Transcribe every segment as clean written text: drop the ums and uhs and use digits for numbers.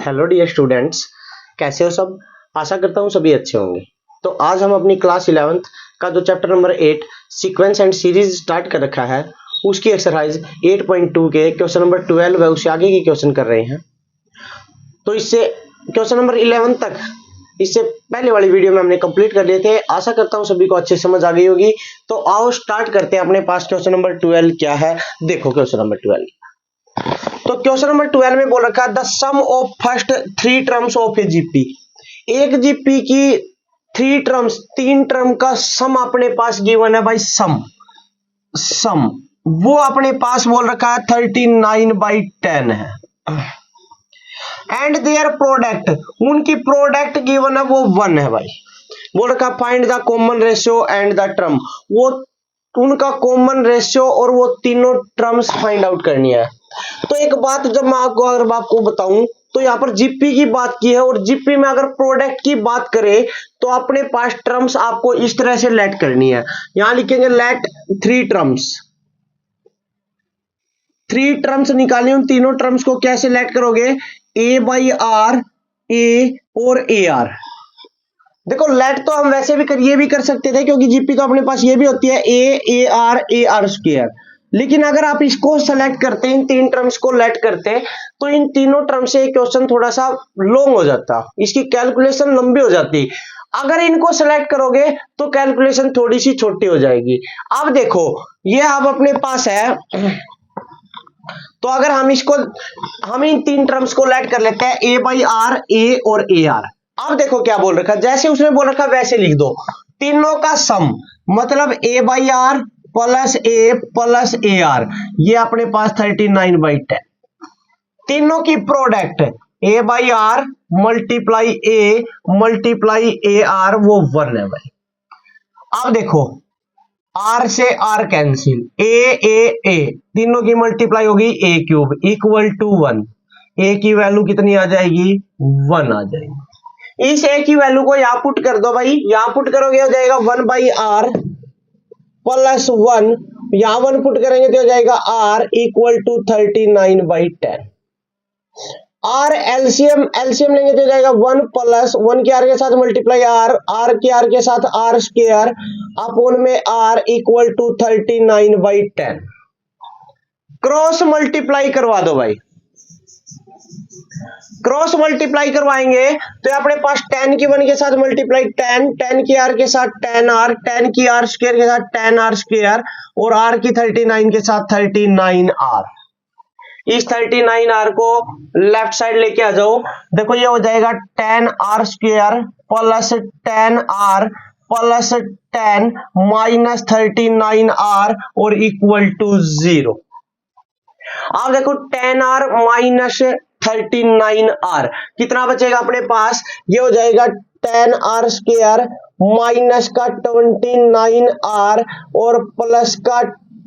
Hello dear students, कैसे हो सब। आशा करता हूँ सभी अच्छे होंगे। तो आज हम अपनी क्लास 11th का जो chapter number 8 sequence and series start कर रखा है उसकी एक्सरसाइज 8.2 के क्वेश्चन नंबर 12 है उससे आगे की क्वेश्चन कर रहे हैं। तो इससे क्वेश्चन नंबर 11 तक इससे पहले वाली वीडियो में हमने कंप्लीट कर लिए थे। आशा करता हूँ सभी को अच्छे समझ आ गई होगी। तो आओ स्टार्ट करते हैं। अपने पास क्वेश्चन नंबर 12 क्या है, देखो क्वेश्चन नंबर 12। तो क्वेश्चन नंबर 12 में बोल रखा है the sum of first 3 terms of a GP. एक जीपी की 3 टर्म का सम अपने पास गिवन है भाई। सम वो अपने पास बोल रखा है 39/10 है। एंड देयर प्रोडक्ट, उनकी प्रोडक्ट गिवन है वो 1 है भाई। बोल रखा find the common ratio and the term, वो उनका कॉमन रेशियो और वो तीनों टर्म्स फाइंड आउट करनी है। तो एक बात जब मैं आपको बताऊं तो यहाँ पर जीपी की बात की है और जीपी में अगर प्रोडक्ट की बात करें तो अपने पास टर्म्स आपको इस तरह से लेट करनी है। यहां लिखेंगे लेट 3 टर्म्स निकालनी। उन तीनों टर्म्स को कैसे लेट करोगे, a/r, a और ar। देखो लेट तो हम वैसे भी ये भी कर सकते थे क्योंकि जीपी तो अपने पास ये भी होती है a/ar लेकिन अगर आप इसको सेलेक्ट करते हैं, इन 3 टर्म्स को लेट करते हैं तो इन तीनों टर्म से क्वेश्चन थोड़ा सा लॉन्ग हो जाता, इसकी कैलकुलेशन लंबी हो जाती। अगर इनको सेलेक्ट करोगे तो कैलकुलेशन थोड़ी सी छोटी हो जाएगी। अब देखो ये अब अपने पास है, तो अगर हम इन 3 टर्म्स को लेट कर लेते हैं a/r, a और ar। अब देखो क्या बोल रखा, जैसे उसने बोल रखा वैसे लिख दो। तीनों का सम मतलब a/r plus a plus ar, ये अपने पास 39/10। तीनों की product a/r multiply a multiply ar वो 1 है भाई। अब देखो r से r कैंसिल, a तीनों की मल्टीप्लाई होगी a³ इक्वल टू 1। a की वैल्यू कितनी आ जाएगी, 1 आ जाएगी। इस a की वैल्यू को यहां पुट कर दो भाई, यहां पुट करोगे हो जाएगा 1/r प्लस 1, यहां 1 पुट करेंगे तो हो जाएगा r equal to 39/10। r LCM लेंगे तो हो जाएगा 1 प्लस 1 के r के साथ मल्टीप्लाई r के r के साथ r स्क्वायर अपॉन में r equal to 39/10। Cross multiply करवा दो भाई। क्रॉस मल्टीप्लाई करवाएंगे तो अपने पास 10 की 1 के साथ मल्टीप्लाई 10 की r के साथ 10r, 10 की r स्क्वायर के साथ 10r स्क्वायर और r की 39 के साथ 39r। इस 39r को लेफ्ट साइड लेके आ जाओ। देखो ये हो जाएगा 10r square plus 10r plus 10 minus 39r और इक्वल टू 0। अब देखो 10r माइनस 39r कितना बचेगा अपने पास, ये हो जाएगा 10r स्क्वायर माइनस का 29r और प्लस का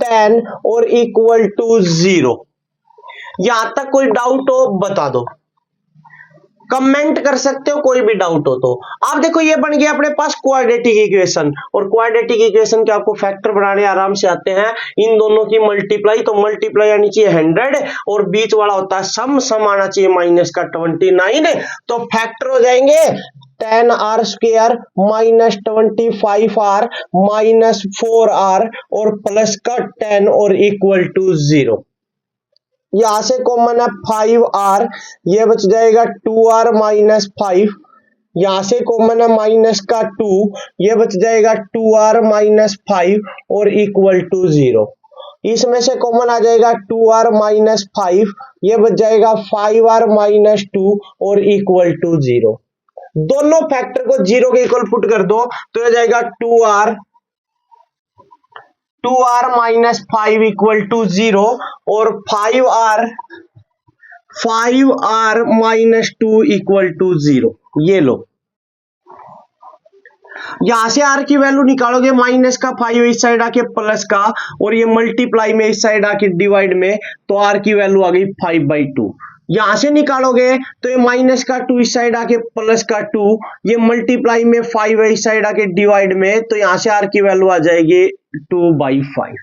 10 और इक्वल टू 0। यहां तक कोई डाउट हो बता दो, कमेंट कर सकते हो कोई भी डाउट हो तो। अब देखो ये बन गया अपने पास क्वाड्रेटिक इक्वेशन, और क्वाड्रेटिक इक्वेशन के आपको फैक्टर बनाने आराम से आते हैं। इन दोनों की मल्टीप्लाई, तो मल्टीप्लाई आनी चाहिए 100 और बीच वाला होता है सम आना चाहिए माइनस का 29। तो फैक्टर हो जाएंगे 10r square minus 25r minus 4r और प्लस का 10 और इक्वल टू 0। यहां से कॉमन है 5r, ये बच जाएगा 2r माइनस 5। यहां से कॉमन है माइनस का 2, ये बच जाएगा 2r माइनस 5 और इक्वल टू 0। इसमें से कॉमन आ जाएगा 2r माइनस 5, ये बच जाएगा 5r माइनस 2 और इक्वल टू 0। दोनों फैक्टर को 0 के इक्वल पुट कर दो तो हो जाएगा 2r माइनस 5 इक्वल टू 0 और 5r माइनस 2 इक्वल टू 0। ये लो, यहां से r की वैल्यू निकालोगे माइनस का 5 इस साइड आके प्लस का, और ये मल्टीप्लाई में इस साइड आके डिवाइड में, तो r की वैल्यू आ गई 5/2। यहां से निकालोगे तो ये माइनस का 2 इस साइड आके प्लस का 2, ये मल्टीप्लाई में 5 है इस साइड आके डिवाइड में, तो यहां से r की वैल्यू आ जाएगी 2/5।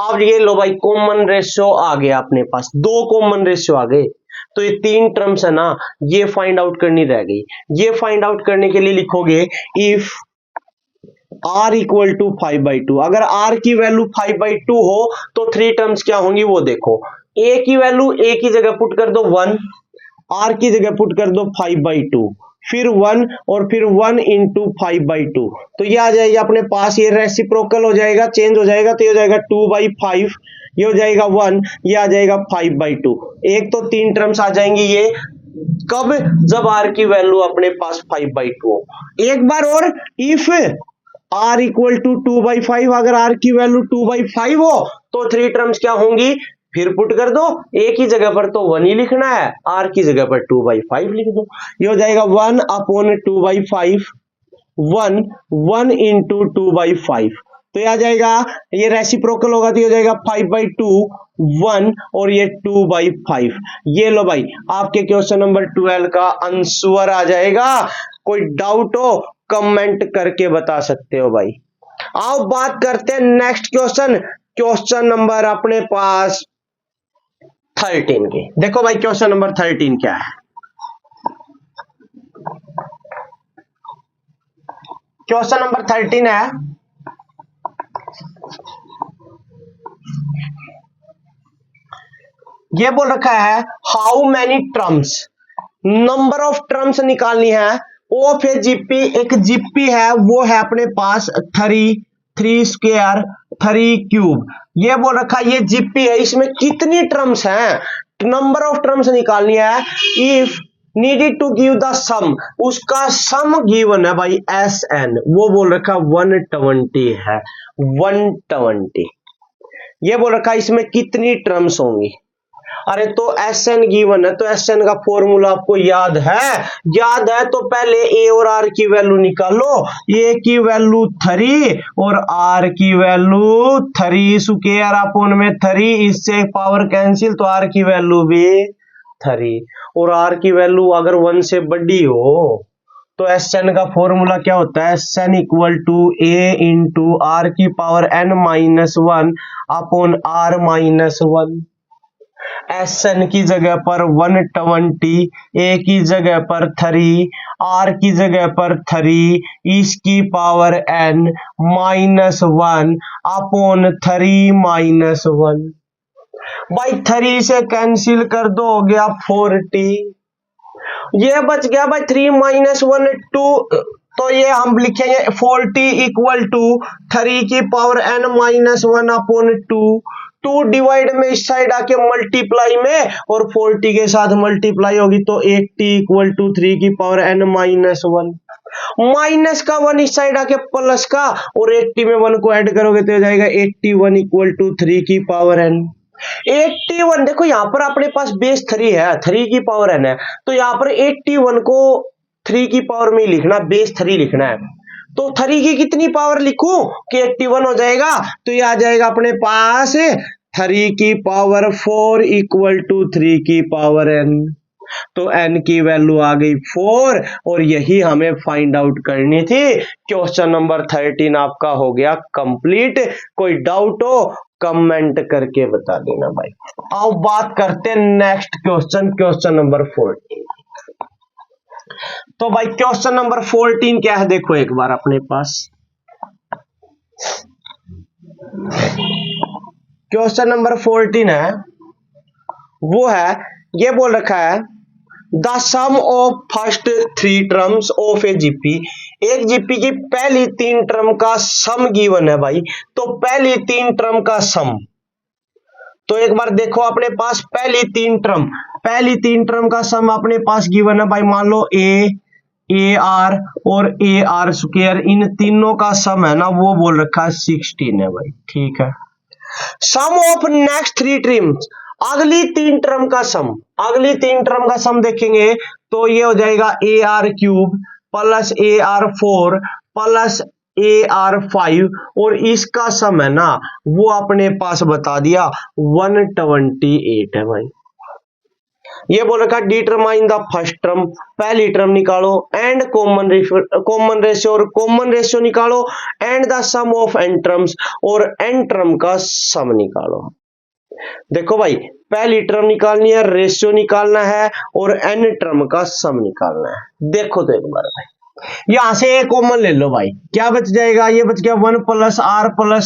अब ये लो भाई कॉमन रेशियो आ गया अपने पास, 2 कॉमन रेशियो आ गए। तो ये 3 टर्म्स है ना, ये फाइंड आउट करनी रह गई। ये फाइंड आउट करने के लिए लिखोगे इफ r इक्वल टू 5/2। अगर r की वैल्यू 5/2 हो तो 3 टर्म्स क्या होंगी वो देखो। a की वैल्यू a की जगह पुट कर दो 1, r की जगह पुट कर दो 5/2, फिर 1 और फिर 1 इंटू 5/2, तो ये आ जाएगा अपने पास, ये रेसिप्रोकल हो जाएगा, चेंज हो जाएगा, तो ये हो जाएगा 2/5, ये हो जाएगा 1, ये आ जाएगा 5/2। एक तो 3 टर्म्स आ जाएंगी ये कब, जब r की वैल्यू अपने पास 5/2 हो। एक बार और, इफ r इक्वल टू 2/5, अगर r की वैल्यू 2/5 हो तो 3 टर्म्स क्या होंगी, फिर पुट कर दो, a की जगह पर तो 1 ही लिखना है, r की जगह पर 2/5 लिख दो, ये हो जाएगा 1/2/5, 1 इंटू 2/5, तो ये आ जाएगा, ये रेसिप्रोकल होगा तो ये हो जाएगा 5/2, 1 और ये 2/5। ये लो भाई आपके क्वेश्चन नंबर 12 का आंसर आ जाएगा। कोई डाउट हो कमेंट करके बता सकते हो भाई। आओ बात करते हैं नेक्स्ट क्वेश्चन, क्वेश्चन नंबर अपने पास 13 की। देखो भाई क्वेश्चन नंबर 13 क्या है। क्वेश्चन नंबर 13 है, ये बोल रखा है how many terms, number of terms निकालनी है ऑफ ए जीपी। एक जीपी है वो है अपने पास 3 स्क्वायर 3 क्यूब, ये बोल रखा है ये जीपी है, इसमें कितनी टर्म्स हैं, नंबर ऑफ टर्म्स निकालनी है। If needed to give the sum, उसका सम गिवन है भाई SN, वो बोल रखा 120 है, 120। ये बोल रखा है इसमें कितनी टर्म्स होंगी। अरे तो SN गिवन है तो SN का फॉर्मूला आपको याद है, याद है तो पहले A और R की वैल्यू निकालो। A की वैल्यू 3 और R की वैल्यू 3 स्क्वायर अपॉन में 3, इससे पावर कैंसिल तो R की वैल्यू भी 3, और R की वैल्यू अगर 1 से बड़ी हो तो SN का फॉर्मूला क्या होता है, SN equal to A into R की power n-1 upon R-1। SN की जगह पर 120, A की जगह पर 3, R की जगह पर 3, इसकी पावर n-1 अपॉन 3-1। भाई 3 से कैंसिल कर दो, हो गया 40, ये बच गया भाई 3-1 2, तो ये हम लिखेंगे 40 इक्वल टू 3 की पावर n-1 अपॉन 2 डिवाइड में इस साइड आके मल्टीप्लाई में, और 40 के साथ मल्टीप्लाई होगी तो 80 इक्वल टू 3 की पावर n-1, माइनस का 1 इस साइड आके प्लस का, और 80 में 1 को ऐड करोगे तो हो जाएगा 81 इक्वल टू 3 की पावर n। 81 देखो यहाँ पर अपने पास बेस 3 है, 3 की पावर n है, तो यहाँ पर 81 को 3 की पावर में ही लिखना, बेस 3 लिखना है, तो 3 की कितनी पावर लिखूं कि 81 हो जाएगा, तो ये आ जाएगा अपने पास 3 की पावर 4 इक्वल टू 3 की पावर n, तो n की वैल्यू आ गई 4, और यही हमें फाइंड आउट करनी थी। क्वेश्चन नंबर 13 आपका हो गया कंप्लीट। कोई डाउट हो कमेंट करके बता देना भाई। आओ बात करते हैं नेक्स्ट क्वेश्चन, क्वेश्चन नंबर 14। तो भाई क्वेश्चन नंबर 14 क्या है, देखो एक बार अपने पास क्वेश्चन नंबर 14 है, वो है, ये बोल रखा है the sum of first 3 terms of a GP. एक जीपी की पहली 3 टर्म का सम गिवन है भाई, तो पहली 3 टर्म का सम, तो एक बार देखो अपने पास पहली 3 टर्म का सम अपने पास गिवन है भाई, मान लो ए आर और ए आर स्क्वायर, इन तीनों का सम है ना वो बोल रखा है 16 है भाई, ठीक है। सम ऑफ नेक्स्ट 3 टर्म्स, अगली 3 टर्म का सम, अगली 3 टर्म का सम देखेंगे तो ये हो जाएगा A R cube plus A R 4 plus A R 5, और इसका सम है ना वो अपने पास बता दिया 128 है भाई। ये बोल रखा डिटरमाइन द फर्स्ट टर्म, पहली टर्म निकालो, एंड कॉमन रेशियो, और कॉमन रेशियो निकालो, and the sum of n terms, और एन टर्म का सम निकालो। देखो भाई, पहली टर्म निकालनी है, रेशियो निकालना है और एन टर्म का सम निकालना है। देखो तो एक बार भाई, यहां से ए कॉमन ले लो भाई, क्या बच जाएगा, ये बच गया 1 प्लस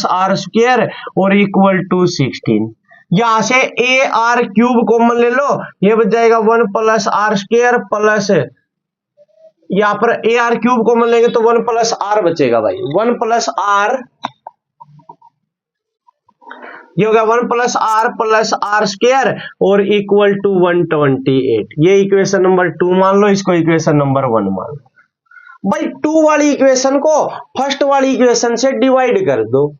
आर स्क्वायर और इक्वल टू 16। यहां से ए आर क्यूब कॉमन ले लो, ये बच जाएगा 1 प्लस आर स्क्वायर प्लस, यहां पर ए आर क्यूब कॉमन लेंगे तो 1 प्लस आर बचेगा भाई, 1 प्लस आर, ये हो गया 1 प्लस आर स्क्वायर और इक्वल टू 128। ये इक्वेशन नंबर 2 मान लो, इसको इक्वेशन नंबर 1 मान लो भाई। 2 वाली इक्वेशन को फर्स्ट वाली इक्वेशन से डिवाइड कर दो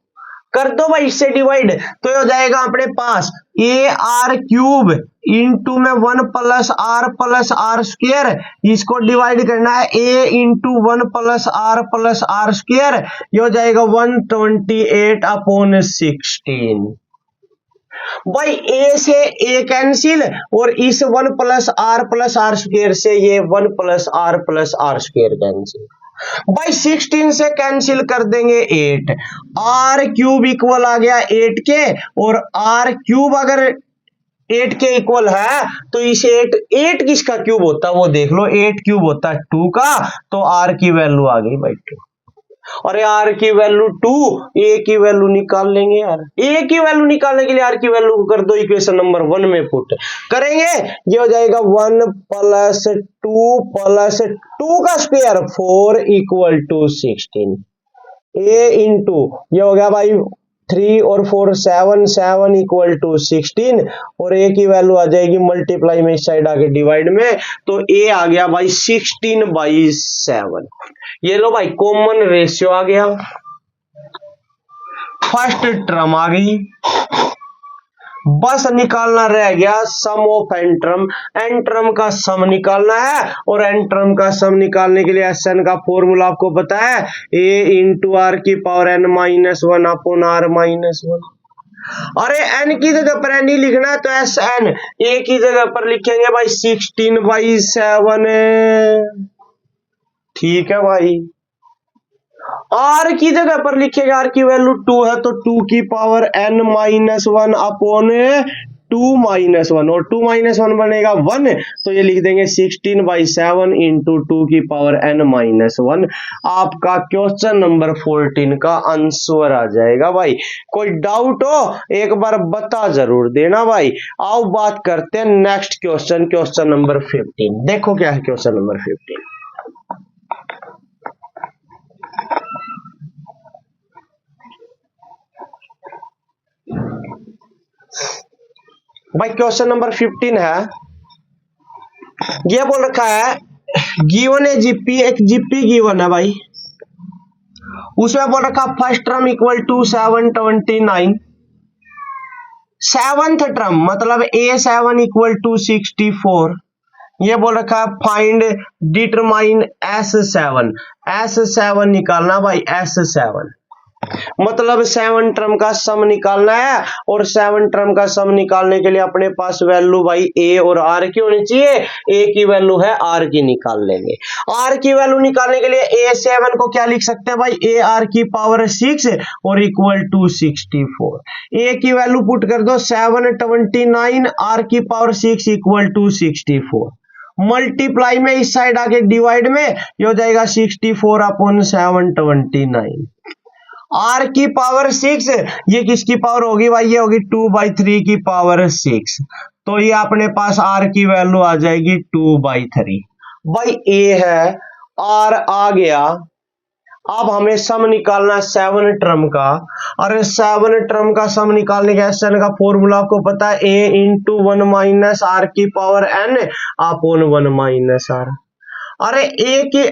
भाई, इससे डिवाइड, तो ये हो जाएगा अपने पास ए आर क्यूब इंटू में 1 प्लस आर स्क्वायर, इसको डिवाइड करना है a into 1 plus are square, ये हो जाएगा 128 अपॉन 16। भाई ए से ए कैंसिल और इस 1 प्लस आर स्क्वायर से ये 1 प्लस आर स्क्वायर कैंसिल। भाई 16 से कैंसिल कर देंगे 8, आर क्यूब इक्वल आ गया 8 के, और आर क्यूब अगर 8 के इक्वल है तो इस 8 किसका क्यूब होता है वो देख लो, 8 क्यूब होता है 2 का, तो आर की वैल्यू आ गई भाई 2। और आर की वैल्यू 2, ए की वैल्यू निकाल लेंगे यार, ए की वैल्यू निकालने के लिए आर की वैल्यू को कर दो इक्वेशन नंबर 1 में पुट करेंगे, ये हो जाएगा 1 प्लस 2 का square 4 equal to 16, a into ये हो गया भाई 3 और 4 7 इक्वल टू 16, और ए की वैल्यू आ जाएगी मल्टीप्लाई में इस साइड आके डिवाइड में, तो ए आ गया भाई 16/7। ये लो भाई कॉमन रेशियो आ गया, फर्स्ट टर्म आ गई, बस निकालना रह गया सम ऑफ एन टर्म का सम निकालना है, और एन टर्म का सम निकालने के लिए एस एन का फॉर्मूला आपको पता है, ए इंटू आर की power n minus 1 upon r minus 1। अरे एन की जगह पर एन ही लिखना है तो एस एन, ए की जगह पर लिखेंगे भाई 16/7, ठीक है भाई। आर की जगह पर लिखेगा, आर की वैल्यू 2 है तो 2 की power n minus 1 upon 2 minus 1, और 2 माइनस 1 बनेगा 1, तो ये लिख देंगे 16/7 इंटू 2 की पावर n माइनस 1। आपका क्वेश्चन नंबर 14 का आंसर आ जाएगा भाई। कोई डाउट हो एक बार बता जरूर देना भाई। आओ बात करते हैं नेक्स्ट क्वेश्चन नंबर 15। देखो क्या है क्वेश्चन नंबर 15। भाई क्वेश्चन नंबर 15 है, ये बोल रखा है गिवन है जीपी, एक जीपी गिवन है भाई, उसमें बोल रखा first term equal to 729, seventh term मतलब A7 इक्वल टू 64, ये बोल रखा है फाइंड डिटरमाइन S7 निकालना भाई, S7 मतलब 7 टर्म का सम निकालना है, और 7 टर्म का सम निकालने के लिए अपने पास वैल्यू भाई ए और आर की होनी चाहिए, ए की वैल्यू है आर की निकाल लेंगे। आर की वैल्यू निकालने के लिए A7 को क्या लिख सकते हैं भाई, ए आर की पावर 6 और इक्वल टू 64, ए की वैल्यू पुट कर दो 729, आर की पावर 6 इक्वल टू 64, मल्टीप्लाई में इस साइड आके डिवाइड में ये हो जाएगा 64 अपॉन 729, आर की पावर 6, ये किसकी पावर होगी भाई, ये होगी 2/3 की पावर 6, तो ये अपने पास आर की वैल्यू आ जाएगी 2/3। भाई ए है, आर आ गया, अब हमें सम निकालना 7 टर्म का, और 7 टर्म का सम निकालने के एसएन का फॉर्मूला आपको पता है, ए इंटू 1 माइनस आर की power n upon 1 minus r. अरे ए की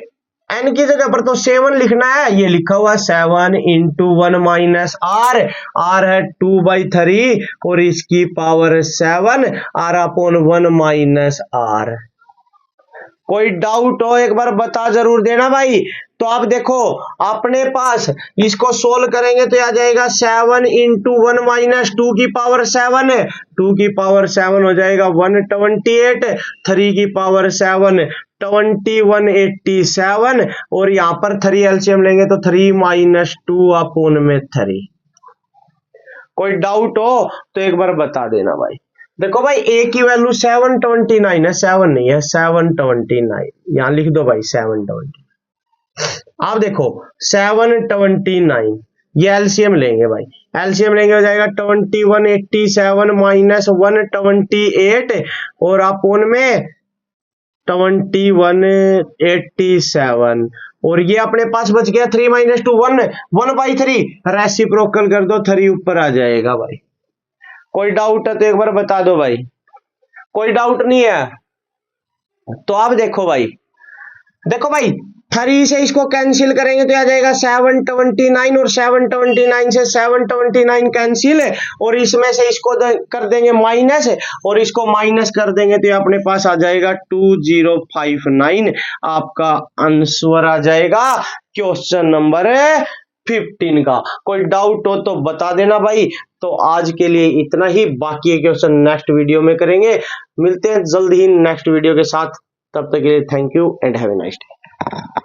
एन की जगह पर तो 7 लिखना है, ये लिखा हुआ 7 इंटू 1 माइनस आर है 2/3 और इसकी power 7 r upon 1 minus r. कोई डाउट हो एक बार बता जरूर देना भाई। तो आप देखो अपने पास इसको सोल्व करेंगे तो आ जाएगा 7 इंटू 1 माइनस 2 की पावर 7, 2 की पावर 7 हो जाएगा 128, 3 की पावर 7 2187, और यहां पर 3 एलसीएम लेंगे तो 3 माइनस 2 अपॉन में 3, कोई डाउट हो तो एक बार बता देना भाई। देखो भाई ए की वैल्यू 729 है, 7 नहीं है, 729 यहां लिख दो भाई 729। आप देखो 729 ये एलसीएम लेंगे भाई, एलसीएम लेंगे हो जाएगा 2187 माइनस 128 और अपोन में 2187 और ये अपने पास बच गया 3 माइनस 2 1 1/3 रेसिप्रोकल कर दो 3 ऊपर आ जाएगा भाई। कोई डाउट है तो एक बार बता दो भाई, कोई डाउट नहीं है तो आप देखो भाई, देखो भाई 3 से इसको कैंसिल करेंगे तो आ जाएगा 729 और 729 से 729 कैंसिल है और इसमें से इसको कर देंगे माइनस और इसको माइनस कर देंगे तो अपने पास आ जाएगा 2059। आपका आंसर आ जाएगा क्वेश्चन नंबर 15 का। कोई डाउट हो तो बता देना भाई। तो आज के लिए इतना ही, बाकी क्वेश्चन नेक्स्ट वीडियो में करेंगे। मिलते हैं जल्द ही नेक्स्ट वीडियो के साथ, तब तक के लिए thank you and have a nice day.